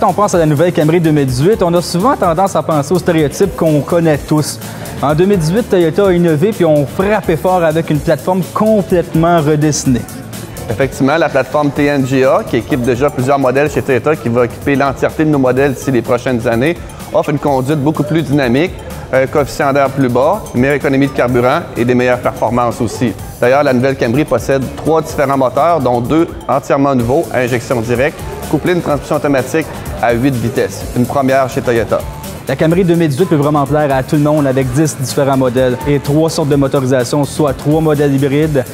Quand on pense à la nouvelle Camry 2018, on a souvent tendance à penser aux stéréotypes qu'on connaît tous. En 2018, Toyota a innové puis ont frappé fort avec une plateforme complètement redessinée. Effectivement, la plateforme TNGA, qui équipe déjà plusieurs modèles chez Toyota, qui va équiper l'entièreté de nos modèles d'ici les prochaines années, offre une conduite beaucoup plus dynamique, un coefficient d'air plus bas, une meilleure économie de carburant et des meilleures performances aussi. D'ailleurs, la nouvelle Camry possède 3 différents moteurs, dont 2 entièrement nouveaux à injection directe, couplés à une transmission automatique à 8 vitesses, une première chez Toyota. La Camry 2018 peut vraiment plaire à tout le monde avec 10 différents modèles et 3 sortes de motorisation, soit 3 modèles hybrides,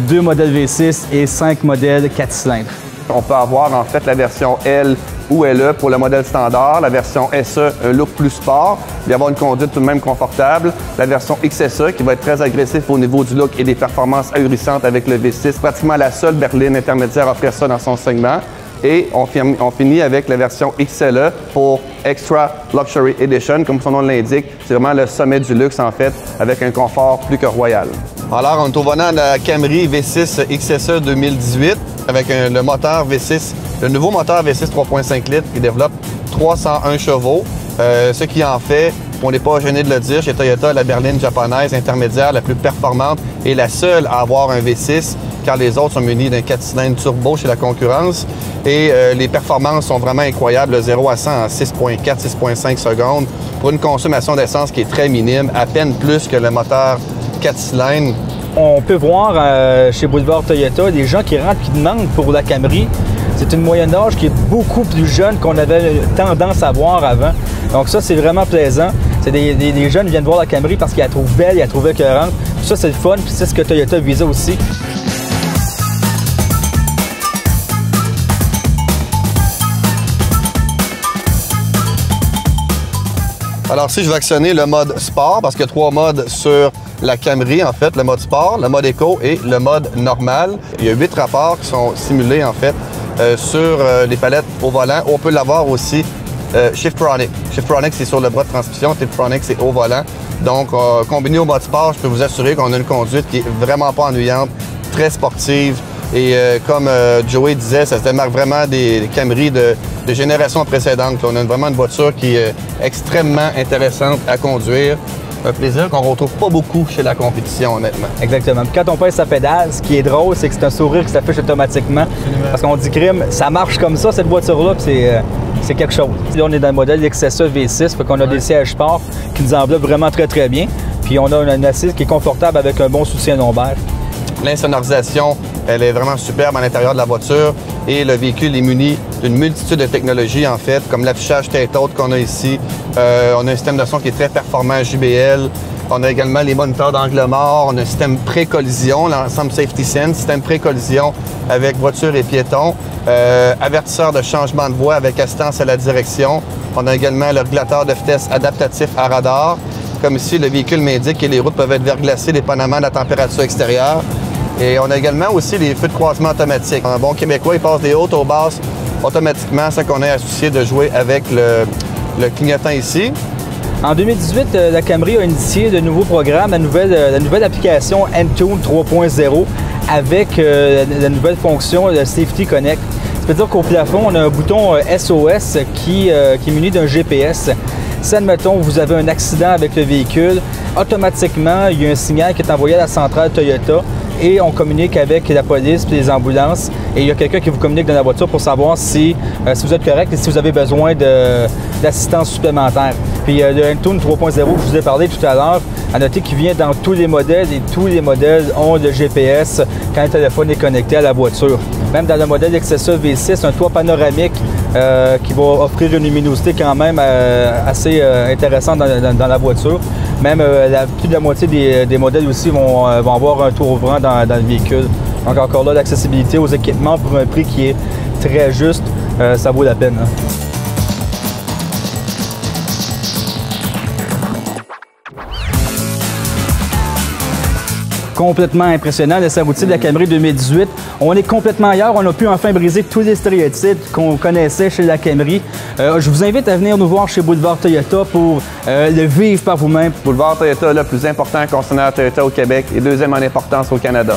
2 modèles V6 et 5 modèles 4 cylindres. On peut avoir en fait la version L ou LE pour le modèle standard, la version SE, un look plus sport, et avoir une conduite tout de même confortable, la version XSE qui va être très agressif au niveau du look et des performances ahurissantes avec le V6, pratiquement la seule berline intermédiaire à offrir ça dans son segment. Et on finit avec la version XLE pour Extra Luxury Edition. Comme son nom l'indique, c'est vraiment le sommet du luxe en fait, avec un confort plus que royal. Alors, on est au volant de la Camry V6 XSE 2018 avec le moteur V6, le nouveau moteur V6 3.5 litres qui développe 301 chevaux, ce qui en fait, on n'est pas gêné de le dire, chez Toyota, la berline japonaise intermédiaire la plus performante et la seule à avoir un V6, car les autres sont munis d'un 4 cylindres turbo chez la concurrence. Et les performances sont vraiment incroyables, le 0 à 100 en 6.4, 6.5 secondes, pour une consommation d'essence qui est très minime, à peine plus que le moteur 4 cylindres. On peut voir chez Boulevard Toyota des gens qui rentrent, qui demandent pour la Camry. C'est une moyenne d'âge qui est beaucoup plus jeune qu'on avait tendance à voir avant. Donc ça, c'est vraiment plaisant. C'est des jeunes qui viennent voir la Camry parce qu'ils la trouvent belle, ils la trouvent écœurante. Ça, c'est le fun, puis c'est ce que Toyota visait aussi. Alors si je vais actionner le mode sport, parce qu'il y a 3 modes sur la Camry, en fait, le mode sport, le mode éco et le mode normal. Il y a 8 rapports qui sont simulés, en fait, sur les palettes au volant. On peut l'avoir aussi Shiftronic. Shiftronic, c'est sur le bras de transmission. Tiptronic, c'est au volant. Donc, combiné au mode sport, je peux vous assurer qu'on a une conduite qui est vraiment pas ennuyante, très sportive. Et comme Joey disait, ça se démarque vraiment des Camry de génération précédente. On a vraiment une voiture qui est extrêmement intéressante à conduire. Un plaisir qu'on ne retrouve pas beaucoup chez la compétition, honnêtement. Exactement. Puis quand on pèse sa pédale, ce qui est drôle, c'est que c'est un sourire qui s'affiche automatiquement. Parce qu'on dit crime, ça marche comme ça, cette voiture-là, puis c'est quelque chose. Là, on est dans le modèle XSE V6, fait qu'on a des sièges sport qui nous enveloppent vraiment très, très bien. Puis on a une assise qui est confortable avec un bon soutien lombaire. L'insonorisation, elle est vraiment superbe à l'intérieur de la voiture et le véhicule est muni d'une multitude de technologies, en fait, comme l'affichage tête haute qu'on a ici. On a un système de son qui est très performant JBL. On a également les moniteurs d'angle mort. On a un système pré-collision, l'ensemble Safety Sense, système pré-collision avec voiture et piéton. Avertisseur de changement de voie avec assistance à la direction. On a également le régulateur de vitesse adaptatif à radar. Comme ici, le véhicule m'indique que les routes peuvent être verglacées dépendamment de la température extérieure. Et on a également aussi les feux de croisement automatiques. Un bon Québécois, il passe des hautes aux basses automatiquement sans qu'on ait à soucier de jouer avec le clignotant ici. En 2018, la Camry a initié de nouveaux programmes, la nouvelle application Entune 3.0 avec la nouvelle fonction de Safety Connect. Ça veut dire qu'au plafond, on a un bouton SOS qui est muni d'un GPS. Si, admettons, vous avez un accident avec le véhicule, automatiquement, il y a un signal qui est envoyé à la centrale Toyota et on communique avec la police et les ambulances. Et il y a quelqu'un qui vous communique dans la voiture pour savoir si vous êtes correct et si vous avez besoin d'assistance supplémentaire. Puis le Entune 3.0, je vous ai parlé tout à l'heure, à noter qu'il vient dans tous les modèles et tous les modèles ont le GPS quand le téléphone est connecté à la voiture. Même dans le modèle XSE V6, un toit panoramique qui va offrir une luminosité quand même assez intéressante dans la voiture. Même plus de la moitié des modèles aussi vont avoir un toit ouvrant dans le véhicule. Donc encore là, l'accessibilité aux équipements pour un prix qui est très juste, ça vaut la peine. Hein. Complètement impressionnant, le routier de la Camry 2018. On est complètement ailleurs. On a pu enfin briser tous les stéréotypes qu'on connaissait chez la Camry. Je vous invite à venir nous voir chez Boulevard Toyota pour le vivre par vous-même. Boulevard Toyota, le plus important concessionnaire Toyota au Québec et deuxième en importance au Canada.